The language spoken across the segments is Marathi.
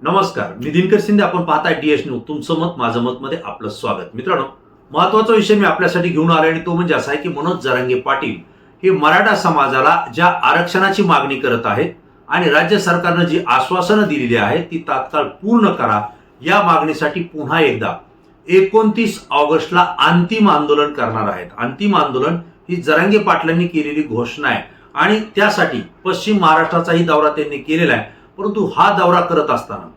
नमस्कार, मी दिनकर शिंदे. आपण पाहताय डीएस न्यूज. तुमचं मत माझं मत मध्ये आपलं स्वागत. मित्रांनो, महत्वाचा विषय मी आपल्यासाठी घेऊन आलोय आणि तो म्हणजे असा आहे की मनोज जरांगे पाटील हे मराठा समाजाला ज्या आरक्षणाची मागणी करत आहेत आणि राज्य सरकारनं जी आश्वासनं दिलेली आहेत ती तात्काळ पूर्ण करा, या मागणीसाठी पुन्हा एकदा 29 ऑगस्टला अंतिम आंदोलन करणार आहेत. अंतिम आंदोलन ही जरांगे पाटलांनी केलेली घोषणा आहे आणि त्यासाठी पश्चिम महाराष्ट्राचाही दौरा त्यांनी केलेला आहे. परंतु हा दौरा करत असताना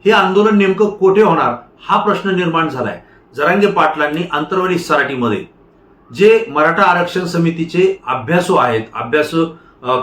हे आंदोलन नेमकं कोठे होणार हा प्रश्न निर्माण झालाय. जरांगे पाटलांनी आंतरवाली सराटीमध्ये जे मराठा आरक्षण समितीचे अभ्यासू आहेत, अभ्यास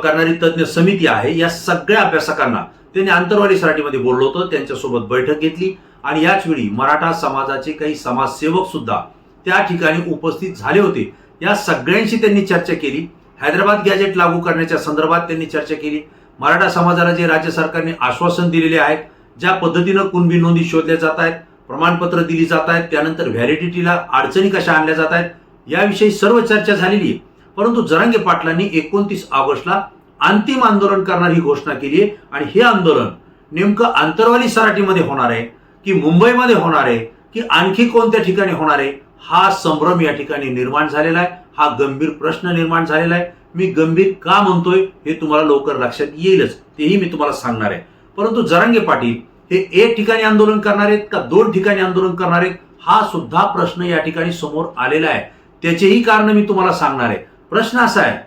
करणारी तज्ञ समिती आहे, या सगळ्या अभ्यासकांना त्यांनी आंतरवाली सराटीमध्ये बोललो होतं. त्यांच्यासोबत बैठक घेतली आणि याच वेळी मराठा समाजाचे काही समाजसेवक सुद्धा त्या ठिकाणी उपस्थित झाले होते. या सगळ्यांशी त्यांनी चर्चा केली. हैदराबाद गॅजेट लागू करण्याच्या संदर्भात त्यांनी चर्चा केली. मराठा समाजाला जे राज्य सरकारने आश्वासन दिलेले आहेत, ज्या पद्धतीनं कुणबी नोंदी शोधल्या जात आहेत, प्रमाणपत्र दिली जात आहेत, त्यानंतर व्हॅलिडिटीला अडचणी कशा आणल्या जात आहेत, याविषयी सर्व चर्चा झालेली आहे. परंतु जरांगे पाटलांनी 29 ऑगस्टला अंतिम आंदोलन करणार ही घोषणा केली आहे. आणि हे आंदोलन नेमकं आंतरवाली सराटीमध्ये होणार आहे की मुंबईमध्ये होणार आहे की आणखी कोणत्या ठिकाणी होणार आहे, हा संभ्रम या ठिकाणी निर्माण झालेला आहे. हा गंभीर प्रश्न निर्माण झालेला आहे. मी गंभीर का म्हणतोय हे तुम्हाला लवकर लक्षात येईलच, तेही मी तुम्हाला सांगणार आहे. परंतु जरांगे पाटील हे एक ठिकाणी आंदोलन करणार आहेत का दोन ठिकाणी आंदोलन करणार आहेत, हा सुद्धा प्रश्न या ठिकाणी समोर आलेला आहे. त्याचेही कारण मी तुम्हाला सांगणार आहे. प्रश्न असा आहे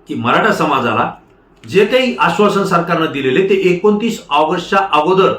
की मराठा समाजाला जे काही आश्वासन सरकारनं दिलेले ते 29 ऑगस्टच्या अगोदर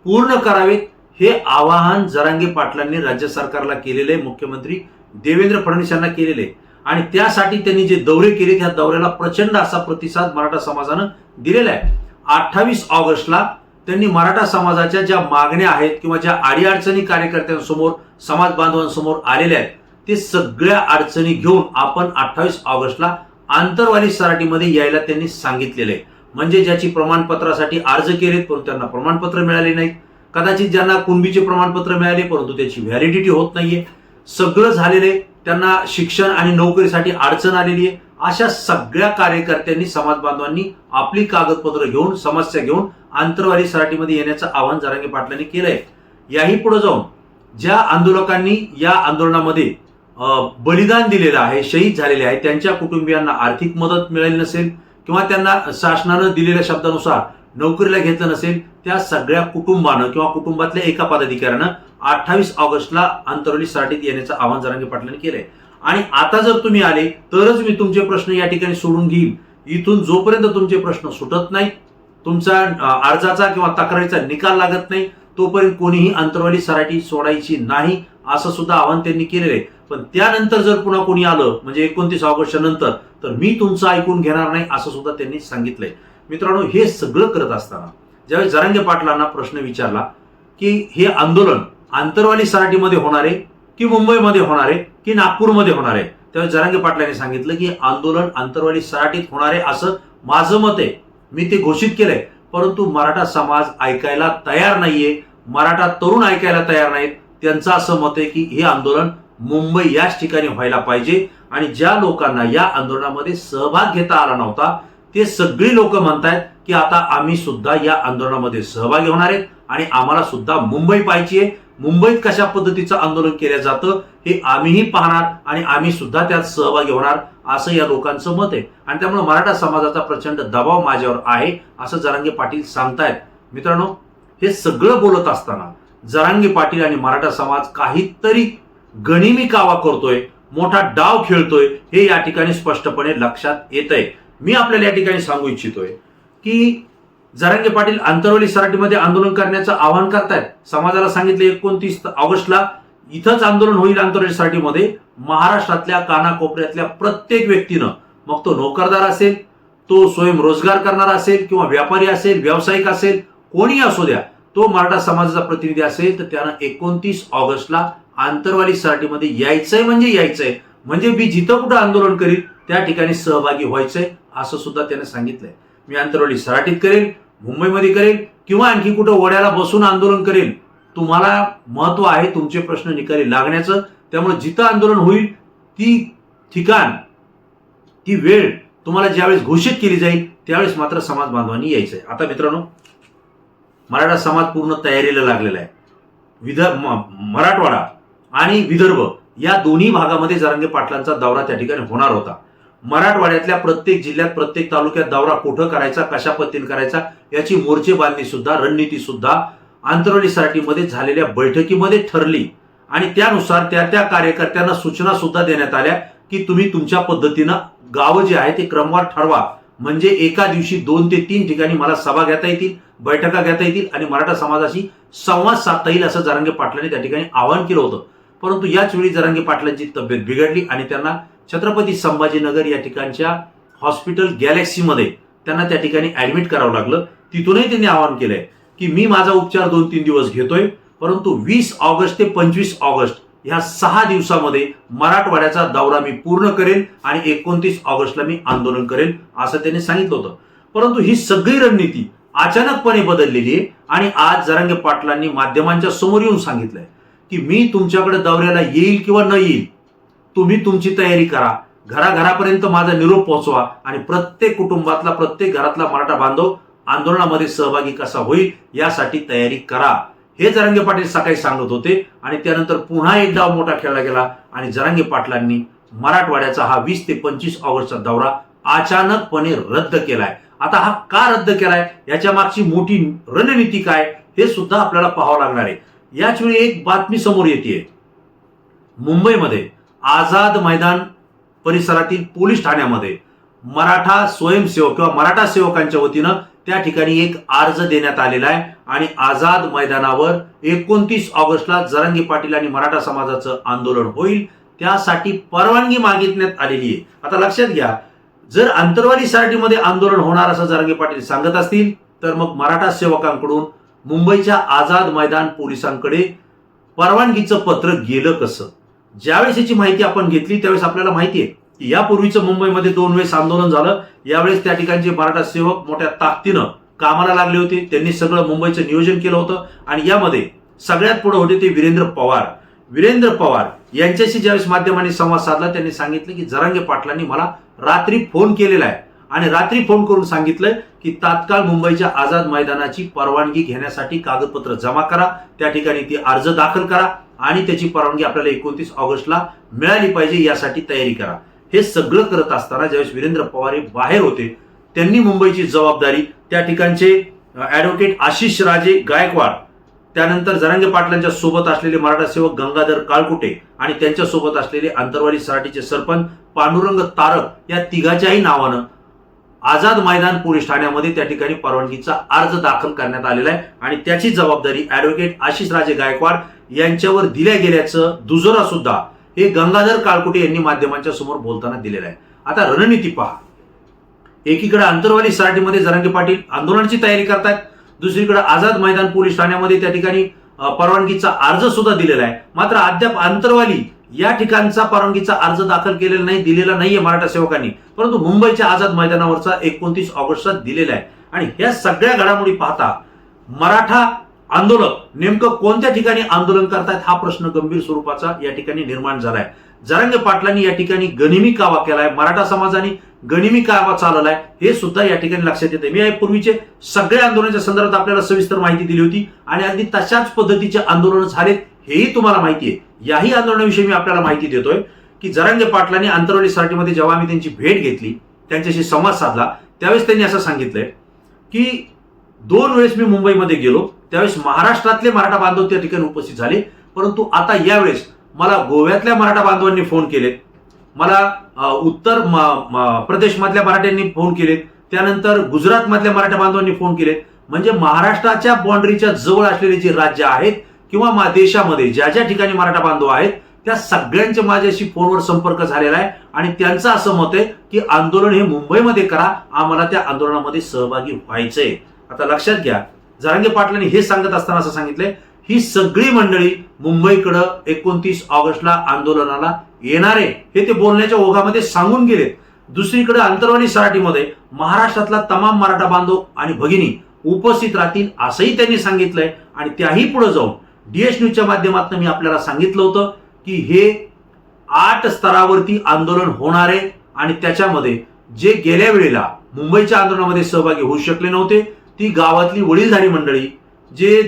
पूर्ण करावेत, हे आवाहन जरांगे पाटलांनी राज्य सरकारला केलेले, मुख्यमंत्री देवेंद्र फडणवीस यांना केलेले. आणि त्यासाठी त्यांनी जे दौरे केले त्या दौऱ्याला प्रचंड असा प्रतिसाद मराठा समाजानं दिलेला आहे. 28 ऑगस्टला त्यांनी मराठा समाजाच्या ज्या मागण्या आहेत किंवा ज्या अडीअडचणी कार्यकर्त्यांसमोर, समाज बांधवांसमोर आलेल्या आहेत, ते सगळ्या अडचणी घेऊन आपण 28 ऑगस्टला आंतरवाली सराटीमध्ये यायला त्यांनी सांगितलेले आहे. म्हणजे ज्याची प्रमाणपत्रासाठी अर्ज केलेत परंतु त्यांना प्रमाणपत्र मिळाले नाहीत, कदाचित ज्यांना कुणबीचे प्रमाणपत्र मिळाले परंतु त्याची व्हॅलिडिटी होत नाहीये, सगळं झालेले, त्यांना शिक्षण आणि नोकरीसाठी अडचण आलेली आहे, अशा सगळ्या कार्यकर्त्यांनी, समाज बांधवांनी आपली कागदपत्र घेऊन, समस्या घेऊन आंतरवाली सराटीमध्ये येण्याचं आवाहन जरांगे पाटलांनी केलंय. याही पुढे जाऊन ज्या आंदोलकांनी या आंदोलनामध्ये बलिदान दिलेलं आहे, शहीद झालेले आहे, त्यांच्या कुटुंबियांना आर्थिक मदत मिळाली नसेल किंवा त्यांना शासनानं दिलेल्या शब्दानुसार नोकरीला घेतलं नसेल, त्या सगळ्या कुटुंबानं किंवा कुटुंबातल्या एका पदाधिकाऱ्यानं 28 ऑगस्टला आंतरवाली सराटीत येण्याचं आवाहन जरांगे पाटलांनी केलंय. आणि आता जर तुम्ही आले तरच मी तुमचे प्रश्न या ठिकाणी सोडून घेईन. इथून जोपर्यंत तुमचे प्रश्न सुटत नाहीत, तुमचा अर्जाचा किंवा तक्रारीचा निकाल लागत नाही, तोपर्यंत कोणीही आंतरवाली सराटी सोडायची नाही, असं सुद्धा आवाहन त्यांनी केलेलं आहे. पण त्यानंतर जर पुन्हा कोणी आलं म्हणजे 29 ऑगस्टच्या नंतर, तर मी तुमचं ऐकून घेणार नाही, असं सुद्धा त्यांनी सांगितलंय. मित्रांनो, हे सगळं करत असताना ज्यावेळी जरांगे पाटलांना प्रश्न विचारला की हे आंदोलन आंतरवाली सराटीमध्ये होणार आहे की मुंबईमध्ये होणार आहे की नागपूरमध्ये होणार आहे, त्यावेळी जरांगे पाटलांनी सांगितलं की आंदोलन आंतरवाली सराटीत होणार आहे, असं माझं मत आहे, मी ते घोषित केलंय. परंतु मराठा समाज ऐकायला तयार नाहीये, मराठा तरुण ऐकायला तयार नाहीत. त्यांचं असं मत आहे की हे आंदोलन मुंबई याच ठिकाणी व्हायला पाहिजे. आणि ज्या लोकांना या आंदोलनामध्ये सहभाग घेता आला नव्हता ते सगळी लोक म्हणतायत की आता आम्ही सुद्धा या आंदोलनामध्ये सहभागी होणार आहेत आणि आम्हाला सुद्धा मुंबई पाहिजे आहे. मुंबईत कशा पद्धतीचं आंदोलन केलं जातं हे आम्हीही पाहणार आणि आम्ही सुद्धा त्यात सहभागी होणार, असं या लोकांचं मत आहे. आणि त्यामुळे मराठा समाजाचा प्रचंड दबाव माझ्यावर आहे, असं जरांगे पाटील सांगतायत. मित्रांनो, हे सगळं बोलत असताना जरांगे पाटील आणि मराठा समाज काहीतरी गनिमी कावा करतोय, मोठा डाव खेळतोय, हे या ठिकाणी स्पष्टपणे लक्षात येत आहे. मी आपल्याला या ठिकाणी सांगू इच्छितोय की जरांगे पाटील आंतरवाली सराटीमध्ये आंदोलन करण्याचं आवाहन करतायत. समाजाला सांगितलं 29 ऑगस्टला इथंच आंदोलन होईल आंतरवाली सराटीमध्ये. महाराष्ट्रातल्या कानाकोपऱ्यातल्या प्रत्येक व्यक्तीनं, मग तो नोकरदार असेल, तो स्वयंरोजगार करणारा असेल किंवा व्यापारी असेल, व्यावसायिक असेल, कोणी असू द्या, तो मराठा समाजाचा प्रतिनिधी असेल तर त्यानं 29 ऑगस्टला आंतरवाली सराटीमध्ये यायचंय म्हणजे यायचंय. म्हणजे मी जिथं कुठं आंदोलन करील त्या ठिकाणी सहभागी व्हायचंय, असं सुद्धा त्याने सांगितलंय. मी आंतरवाली सराटीत करेल, मुंबईमध्ये करेल किंवा आणखी कुठं ओढ्याला बसून आंदोलन करेल. तुम्हाला महत्व आहे तुमचे प्रश्न निकाली लागण्याचं. त्यामुळे जिथं आंदोलन होईल ती ठिकाण, ती वेळ तुम्हाला ज्यावेळेस घोषित केली जाईल त्यावेळेस मात्र समाज बांधवांनी यायचंय. आता मित्रांनो, मराठा समाज पूर्ण तयारीला लागलेला आहे. मराठवाडा आणि विदर्भ या दोन्ही भागामध्ये जरांगे पाटलांचा दौरा त्या ठिकाणी होणार होता. मराठवाड्यातल्या प्रत्येक जिल्ह्यात प्रत्येक तालुक्यात दौरा कुठं करायचा, कशा पद्धतीने करायचा याची मोर्चे बांधणी सुद्धा, रणनीती सुद्धा आंतरवाली सराटीमध्ये झालेल्या बैठकीमध्ये ठरली आणि त्यानुसार त्या कार्यकर्त्यांना सूचना सुद्धा देण्यात आल्या की तुम्ही तुमच्या पद्धतीनं गावं जे आहे ते क्रमवार ठरवा, म्हणजे एका दिवशी 2 ते 3 ठिकाणी मला सभा घेता येतील, बैठका घेता येतील आणि मराठा समाजाशी संवाद साधता येईल असं जरांगे पाटलांनी त्या ठिकाणी आवाहन केलं होतं. परंतु याच वेळी जरांगे पाटलांची तब्येत बिघडली आणि त्यांना छत्रपती संभाजीनगर या ठिकाणच्या हॉस्पिटल गॅलेक्सीमध्ये त्यांना त्या ठिकाणी ऍडमिट करावं लागलं. तिथूनही त्यांनी आवाहन केलंय की मी माझा उपचार 2-3 दिवस घेतोय, परंतु 20 ऑगस्ट ते 25 ऑगस्ट ह्या 6 दिवसामध्ये मराठवाड्याचा दौरा मी पूर्ण करेन आणि 29 ऑगस्टला मी आंदोलन करेन असं त्यांनी सांगितलं होतं. परंतु ही सगळी रणनीती अचानकपणे बदललेली आहे आणि आज जरांगे पाटलांनी माध्यमांच्या समोर येऊन सांगितलंय की मी तुमच्याकडे दौऱ्याला येईल किंवा न येईल, तुम्ही तुमची तयारी करा, घराघरापर्यंत माझा निरोप पोहोचवा आणि प्रत्येक कुटुंबातला, प्रत्येक घरातला मराठा बांधव आंदोलनामध्ये सहभागी कसा होईल यासाठी तयारी करा, हे जरांगे पाटील सकाळी सांगत होते. आणि त्यानंतर पुन्हा एक डाव मोठा खेळला गेला आणि जरांगे पाटलांनी मराठवाड्याचा हा 20 ते 25 ऑगस्टचा दौरा अचानकपणे रद्द केलाय. आता हा का रद्द केलाय, याच्या मागची मोठी रणनीती काय हे सुद्धा आपल्याला पाहावं लागणार आहे. याच वेळी एक बातमी समोर येते. मुंबईमध्ये आझाद मैदान परिसरातील पोलीस ठाण्यामध्ये मराठा स्वयंसेवक किंवा मराठा सेवकांच्या वतीनं त्या ठिकाणी एक अर्ज देण्यात आलेला आहे आणि आझाद मैदानावर 29 ऑगस्टला जरांगे पाटील आणि मराठा समाजाचं आंदोलन होईल, त्यासाठी परवानगी मागितण्यात आलेली आहे. आता लक्षात घ्या, जर आंतरवाली सराटीमध्ये आंदोलन होणार असं जरांगे पाटील सांगत असतील तर मग मराठा सेवकांकडून मुंबईच्या आझाद मैदान पोलिसांकडे परवानगीचं पत्र गेलं कसं? ज्यावेळेस याची माहिती आपण घेतली त्यावेळेस आपल्याला माहिती आहे की यापूर्वीचं मुंबईमध्ये 2 वेळेस आंदोलन झालं. यावेळेस त्या ठिकाणचे मराठा सेवक मोठ्या ताकदीनं कामाला लागले होते. त्यांनी सगळं मुंबईचं नियोजन केलं होतं आणि यामध्ये सगळ्यात पुढे होते ते वीरेंद्र पवार. वीरेंद्र पवार यांच्याशी ज्यावेळेस माध्यमांनी संवाद साधला त्यांनी सांगितलं की जरांगे पाटलांनी मला रात्री फोन केलेला आहे आणि रात्री फोन करून सांगितलंय की तात्काळ मुंबईच्या आझाद मैदानाची परवानगी घेण्यासाठी कागदपत्र जमा करा, त्या ठिकाणी ती अर्ज दाखल करा आणि त्याची परवानगी आपल्याला 29 ऑगस्टला मिळाली पाहिजे, यासाठी तयारी करा. हे सगळं करत असताना ज्यावेळेस वीरेंद्र पवार हे बाहेर होते त्यांनी मुंबईची जबाबदारी त्या ठिकाणचे ॲडव्होकेट आशिष राजे गायकवाड, त्यानंतर जरांगे पाटलांच्या सोबत असलेले मराठा सेवक गंगाधर काळकुटे आणि त्यांच्या सोबत असलेले आंतरवाली सराटीचे सरपंच पांडुरंग तारक या तिघाच्याही नावानं आझाद मैदान पोलीस ठाण्यामध्ये त्या ठिकाणी परवानगीचा अर्ज दाखल करण्यात आलेला आहे आणि त्याची जबाबदारी ॲडव्होकेट आशिष राजे गायकवाड यांच्यावर दिल्या गेल्याचं दुजोरा सुद्धा हे गंगाधर काळकुटे यांनी माध्यमांच्या समोर बोलताना दिलेलं आहे. आता रणनीती पहा, एकीकडे आंतरवाली सराटीमध्ये जरांगे पाटील आंदोलनाची तयारी करतायत, दुसरीकडे आझाद मैदान पोलीस ठाण्यामध्ये त्या ठिकाणी परवानगीचा अर्ज सुद्धा दिलेला आहे. मात्र अद्याप आंतरवाली या ठिकाणचा परवानगीचा अर्ज दाखल केलेला नाही, दिलेला नाहीये मराठा सेवकांनी, परंतु मुंबईच्या आझाद मैदानावरचा 29 ऑगस्टचा दिलेला आहे. आणि ह्या सगळ्या घडामोडी पाहता मराठा आंदोलक नेमकं कोणत्या ठिकाणी आंदोलन करतायत हा प्रश्न गंभीर स्वरूपाचा या ठिकाणी निर्माण झालाय. जरांगे पाटलांनी या ठिकाणी गनिमी कावा केलाय, मराठा समाजाने गनिमी कावा चालवलाय, हे सुद्धा या ठिकाणी लक्षात येते. मी यापूर्वीचे सगळ्या आंदोलनाच्या संदर्भात आपल्याला सविस्तर माहिती दिली होती आणि अगदी तशाच पद्धतीचे आंदोलन झालेत हेही तुम्हाला माहिती आहे. याही आंदोलनाविषयी मी आपल्याला माहिती देतोय की जरांगे पाटलांनी आंतरवाली सराटीमध्ये जेव्हा आम्ही त्यांची भेट घेतली, त्यांच्याशी संवाद साधला, त्यावेळेस त्यांनी असं सांगितलंय की 2 वेळेस मी मुंबईमध्ये गेलो, त्यावेळेस महाराष्ट्रातले मराठा बांधव त्या ठिकाणी उपस्थित झाले, परंतु आता यावेळेस मला गोव्यातल्या मराठा बांधवांनी फोन केलेत, मला उत्तर प्रदेशमधल्या मराठ्यांनी फोन केलेत, त्यानंतर गुजरातमधल्या मराठा बांधवांनी फोन केलेत. म्हणजे महाराष्ट्राच्या बाउंड्रीच्या जवळ असलेले जे राज्य आहेत किंवा देशामध्ये ज्या ज्या ठिकाणी मराठा बांधव आहेत त्या सगळ्यांचे माझ्याशी फोनवर संपर्क झालेला आहे आणि त्यांचं असं मत आहे की आंदोलन हे मुंबईमध्ये करा, आम्हाला त्या आंदोलनामध्ये सहभागी व्हायचंय. आता लक्षात घ्या, जरांगे पाटलांनी हे सांगत असताना असं सांगितलंय ही सगळी मंडळी मुंबईकडं 29 ऑगस्टला आंदोलनाला येणार आहे हे ते बोलण्याच्या ओघामध्ये सांगून गेलेत. दुसरीकडे आंतरवाली सराटीमध्ये महाराष्ट्रातला तमाम मराठा बांधव आणि भगिनी उपस्थित राहतील असंही त्यांनी सांगितलंय. आणि त्याही पुढे जाऊन डीएस न्यूजच्या माध्यमातून मी आपल्याला सांगितलं होतं की हे 8 स्तरावरती आंदोलन होणार आहे आणि त्याच्यामध्ये जे गेल्या वेळेला मुंबईच्या आंदोलनामध्ये सहभागी होऊ शकले नव्हते ती गावातली वडीलधारी मंडळी, जे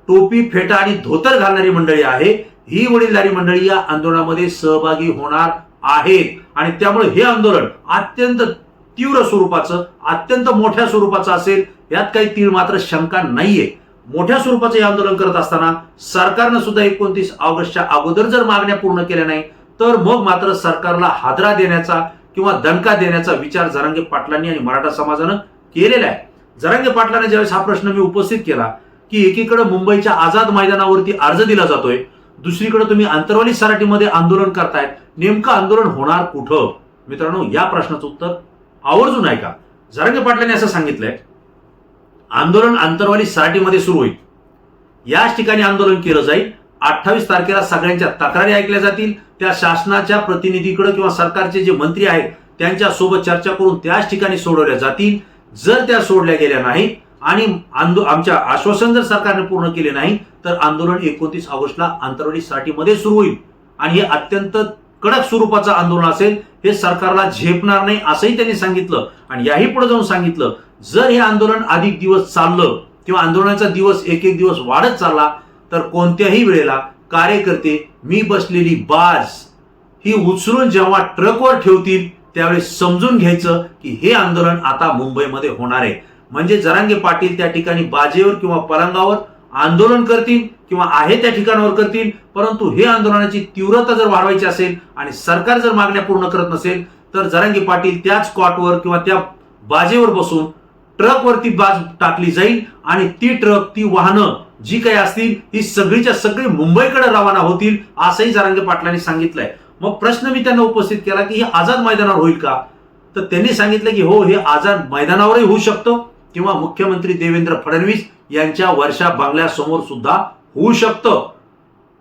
टोपी फेटा आणि धोतर घालणारी मंडळी आहे, ही वडीलधारी मंडळी या आंदोलनामध्ये सहभागी होणार आहेत. आणि त्यामुळे हे आंदोलन अत्यंत तीव्र स्वरूपाचं, अत्यंत मोठ्या स्वरूपाचं असेल, यात काही तीळ मात्र शंका नाहीये. मोठ्या स्वरूपाचं हे आंदोलन करत असताना सरकारनं सुद्धा 29 ऑगस्टच्या अगोदर जर मागण्या पूर्ण केल्या नाही तर मग मात्र सरकारला हादरा देण्याचा किंवा दणका देण्याचा विचार जरांगे पाटलांनी आणि मराठा समाजानं केलेला आहे. जरांगे पाटलांनी ज्यावेळेस हा प्रश्न मी उपस्थित केला की एकीकडे मुंबईच्या आझाद मैदानावरती अर्ज दिला जातोय, दुसरीकडे तुम्ही आंतरवाली सराटीमध्ये आंदोलन करतायत, नेमकं आंदोलन होणार कुठं? मित्रांनो, या प्रश्नाचं उत्तर आवर्जून ऐका. जरांगे पाटलांनी असं सांगितलंय, आंदोलन आंतरवाली सराटीमध्ये सुरू होईल, याच ठिकाणी आंदोलन केलं जाईल. 28 तारखेला सगळ्यांच्या तक्रारी ऐकल्या जातील, त्या शासनाच्या प्रतिनिधीकडे किंवा सरकारचे जे मंत्री आहेत त्यांच्या सोबत चर्चा करून त्याच ठिकाणी सोडवल्या जातील. जर त्या सोडल्या गेल्या नाहीत आणि आमच्या आश्वासन जर सरकारने पूर्ण केले नाही तर आंदोलन 29 ऑगस्टला आंतरवाली सराटीमध्ये सुरू होईल. आणि हे अत्यंत कडक स्वरूपाचं आंदोलन असेल, हे सरकारला झेपणार नाही असंही त्यांनी सांगितलं. आणि याही पुढे जाऊन सांगितलं, जर हे आंदोलन अधिक दिवस चाललं किंवा आंदोलनाचा दिवस एक एक दिवस वाढत चालला तर कोणत्याही वेळेला कार्यकर्ते मी बसलेली बाज ही उचलून जेव्हा ट्रकवर ठेवतील त्यावेळेस समजून घ्यायचं की हे आंदोलन आता मुंबईमध्ये होणार आहे. म्हणजे जरांगे पाटील त्या ठिकाणी बाजेवर किंवा पलंगावर आंदोलन करतील किंवा आहे त्या ठिकाणावर करतील, परंतु हे आंदोलनाची तीव्रता जर वाढवायची असेल आणि सरकार जर मागण्या पूर्ण करत नसेल तर जरांगे पाटील त्याच कॉटवर किंवा त्या बाजेवर बसून ट्रकवरती बाज टाकली जाईल आणि ती ट्रक, ती वाहनं जी काही असतील ही सगळीच्या सगळी मुंबईकडे रवाना होतील असंही जरांगे पाटलांनी सांगितलंय. मग प्रश्न मी त्यांना उपस्थित केला की हे आझाद मैदानावर होईल का? तर त्यांनी सांगितलं की हो, हे आझाद मैदानावरही होऊ शकतं किंवा मुख्यमंत्री देवेंद्र फडणवीस यांच्या वर्षा बंगल्यासमोर सुद्धा होऊ शकतं.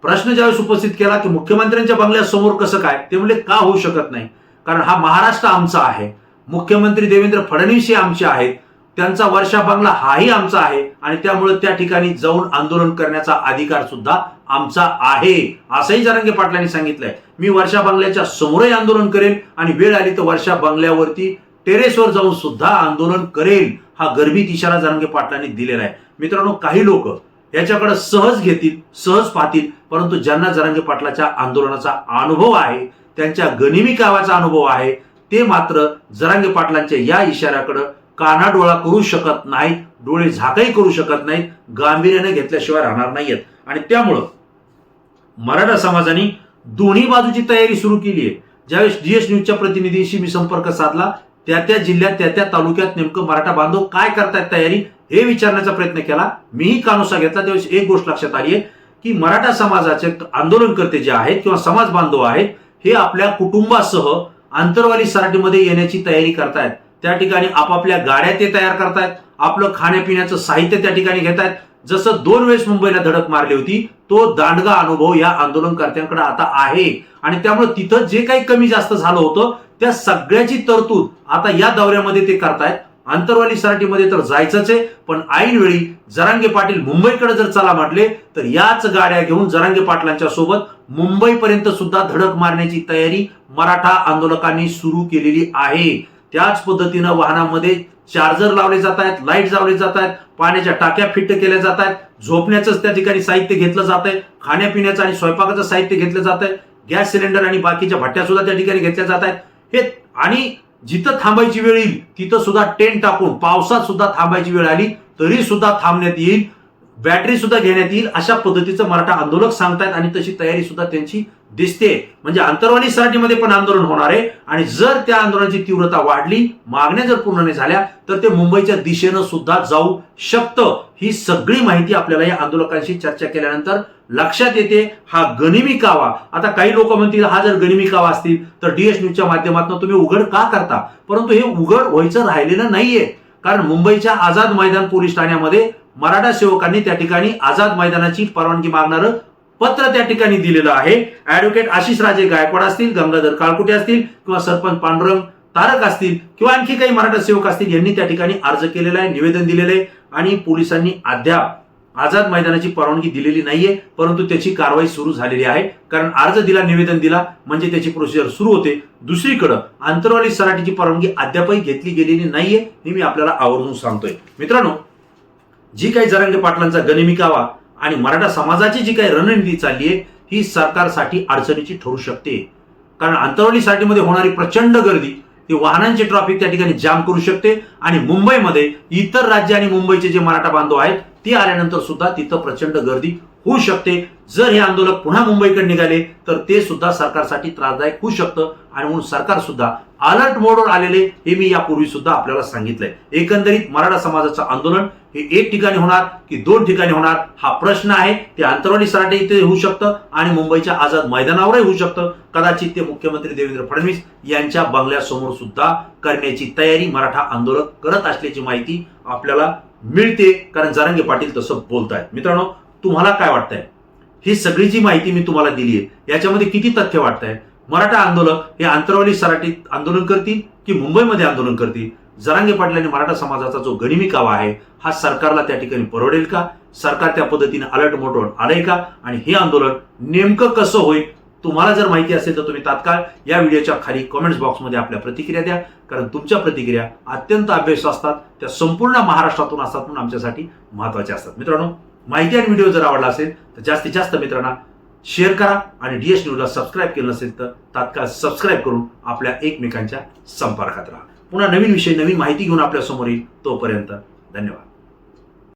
प्रश्न ज्यावेळेस उपस्थित केला की मुख्यमंत्र्यांच्या बंगल्यासमोर कसं काय, ते म्हणले का होऊ शकत नाही, कारण हा महाराष्ट्र आमचा आहे, मुख्यमंत्री देवेंद्र फडणवीस हे आमचे आहेत, त्यांचा वर्षा बंगला हाही आमचा आहे आणि त्यामुळे त्या ठिकाणी जाऊन आंदोलन करण्याचा अधिकार सुद्धा आमचा आहे असंही जरांगे पाटलांनी सांगितलंय. मी वर्षा बंगल्याच्या समोरही आंदोलन करेन आणि वेळ आली तर वर्षा बंगल्यावरती टेरेसवर जाऊन सुद्धा आंदोलन करेल, हा गर्भित इशारा जरांगे पाटलांनी दिलेला आहे. मित्रांनो, काही लोक याच्याकडे सहज घेतील, सहज पाहतील, परंतु ज्यांना जरांगे पाटलाच्या आंदोलनाचा अनुभव आहे, त्यांच्या गनिमी कावाचा अनुभव आहे, ते मात्र जरांगे पाटलांच्या या इशाऱ्याकडे कानाडोळा करू शकत नाहीत, डोळे झाकही करू शकत नाहीत, गांभीर्याने घेतल्याशिवाय राहणार नाहीत. आणि त्यामुळं मराठा समाजाने दोन्ही बाजूची तयारी सुरू केली आहे. ज्यावेळेस DS न्यूजच्या प्रतिनिधींशी मी संपर्क साधला, त्या जिल्ह्यात त्या तालुक्यात नेमकं मराठा बांधव काय करतायत तयारी हे विचारण्याचा प्रयत्न केला. मीही कानोसा घेतला. त्यावेळेस एक गोष्ट लक्षात आली आहे की मराठा समाजाचे आंदोलनकर्ते जे आहेत किंवा समाज बांधव आहेत हे आपल्या कुटुंबासह आंतरवाली सराटीमध्ये येण्याची तयारी करतायत. त्या ठिकाणी आपापल्या गाड्या ते तयार करतायत, आपलं खाण्यापिण्याचं साहित्य त्या ठिकाणी घेतायत. जसं 2 वेळेस मुंबईला धडक मारली होती तो दांडगा अनुभव या आंदोलनकर्त्यांकडे आता आहे. आणि त्यामुळे तिथं जे काही कमी जास्त झालं होतं त्या सगळ्याची तरतूद आता या दौऱ्यामध्ये ते करतायत. आंतरवाली सराटीमध्ये तर जायचंच आहे, पण ऐन वेळी जरांगे पाटील मुंबईकडे जर चला म्हटले तर याच गाड्या घेऊन जरांगे पाटलांच्या सोबत मुंबईपर्यंत सुद्धा धडक मारण्याची तयारी मराठा आंदोलकांनी सुरू केलेली आहे. त्याच पद्धतीनं वाहनामध्ये चार्जर लावले जात आहेत, लाईट लावले जात आहेत, पाण्याच्या टाक्या फिट केल्या जात आहेत, झोपण्याचं त्या ठिकाणी साहित्य घेतलं जात आहे, खाण्यापिण्याचं आणि स्वयंपाकाचं साहित्य घेतलं जात आहे, गॅस सिलेंडर आणि बाकीच्या भट्ट्या सुद्धा त्या ठिकाणी घेतल्या जात आहेत. हे आणि जिथं थांबायची वेळ येईल तिथं सुद्धा टेंट टाकून पावसात सुद्धा थांबायची वेळ आली तरी सुद्धा थांबण्यात येईल, बॅटरी सुद्धा घेण्यात येईल अशा पद्धतीचं मराठा आंदोलक सांगतायत. आणि तशी तयारी सुद्धा त्यांची दिसते. म्हणजे आंतरवाली सराटीमध्ये पण आंदोलन होणार आहे आणि जर त्या आंदोलनाची तीव्रता वाढली, मागण्या जर पूर्ण नाही झाल्या तर ते मुंबईच्या दिशेनं सुद्धा जाऊ शकतं. ही सगळी माहिती आपल्याला या आंदोलकांशी चर्चा केल्यानंतर लक्षात येते. हा गनिमी कावा, आता काही लोक म्हणतील हा जर गनिमी कावा असतील तर DS न्यूजच्या माध्यमातून तुम्ही उघड का करता, परंतु हे उघड व्हायचं राहिलेलं नाहीये. कारण मुंबईच्या आझाद मैदान पोलीस ठाण्यामध्ये मराठा सेवकांनी त्या ठिकाणी आझाद मैदानाची परवानगी मागणारं पत्र त्या ठिकाणी दिलेलं आहे. ऍडव्होकेट आशिष राजे गायकवाड असतील, गंगाधर काळकुटे असतील किंवा सरपंच पांडुरंग तारक असतील किंवा आणखी काही मराठा सेवक असतील, यांनी त्या ठिकाणी अर्ज केलेला आहे, निवेदन दिलेलं आहे. आणि पोलिसांनी अद्याप आझाद मैदानाची परवानगी दिलेली नाहीये, परंतु त्याची कारवाई सुरू झालेली आहे. कारण अर्ज दिला, निवेदन दिला म्हणजे त्याची प्रोसिजर सुरू होते. दुसरीकडे आंतरवाली सराटीची परवानगी अद्यापही घेतली गेलेली नाहीये, हे मी आपल्याला आवर्जून सांगतोय. मित्रांनो, जी काही जरांगे पाटलांचा गनिमी कावा आणि मराठा समाजाची जी काही रणनीती चालली आहे ही सरकारसाठी अडचणीची ठरू शकते. कारण आंतरवली साठीमध्ये होणारी प्रचंड गर्दी ती वाहनांची ट्रॅफिक त्या ठिकाणी जाम करू शकते आणि मुंबईमध्ये इतर राज्य आणि मुंबईचे जे मराठा बांधव आहेत ते आल्यानंतर सुद्धा तिथं प्रचंड गर्दी होऊ शकते. जर हे आंदोलक पुन्हा मुंबईकडे निघाले तर ते सुद्धा सरकारसाठी त्रासदायक होऊ शकतं आणि म्हणून सरकार सुद्धा अलर्ट मोडवर आलेले हे मी यापूर्वी सुद्धा आपल्याला सांगितलंय. एकंदरीत मराठा समाजाचं आंदोलन हे एक ठिकाणी होणार की दोन ठिकाणी होणार हा प्रश्न आहे. ते आंतरवाली सराटे इथे होऊ शकतं आणि मुंबईच्या आझाद मैदानावरही होऊ शकतं. कदाचित ते मुख्यमंत्री देवेंद्र फडणवीस यांच्या बंगल्यासमोर सुद्धा करण्याची तयारी मराठा आंदोलक करत असल्याची माहिती आपल्याला मिळते, कारण जरांगे पाटील तसं बोलतायत. मित्रांनो, तुम्हाला काय वाटतंय? ही सगळी जी माहिती मी तुम्हाला दिली आहे याच्यामध्ये किती तथ्य वाटतंय? मराठा आंदोलक हे आंतरवाली सराटीत आंदोलन करतील की मुंबईमध्ये आंदोलन करतील? जरांगे पाटलांनी मराठा समाजाचा जो गनिमी कावा आहे हा सरकारला त्या ठिकाणी परवडेल का? सरकार त्या पद्धतीने अलर्ट मोडवर आलंय का? आणि हे आंदोलन नेमकं कसं होईल? तुम्हाला जर माहिती असेल तर तुम्ही तात्काळ या व्हिडिओच्या खाली कमेंट्स बॉक्समध्ये आपल्या प्रतिक्रिया द्या, कारण तुमच्या प्रतिक्रिया अत्यंत अभ्यास असतात, त्या संपूर्ण महाराष्ट्रातून असतात म्हणून आमच्यासाठी महत्त्वाच्या असतात. मित्रांनो, माहिती आणि व्हिडिओ जर आवडला असेल तर जास्तीत जास्त मित्रांना शेअर करा आणि DS न्यूजला सबस्क्राईब केलं नसेल तर तात्काळ सबस्क्राईब करून आपल्या एकमेकांच्या संपर्कात राहा. पुन्हा नवीन विषय नवीन माहिती घेऊन आपल्या समोर येईल. तोपर्यंत धन्यवाद.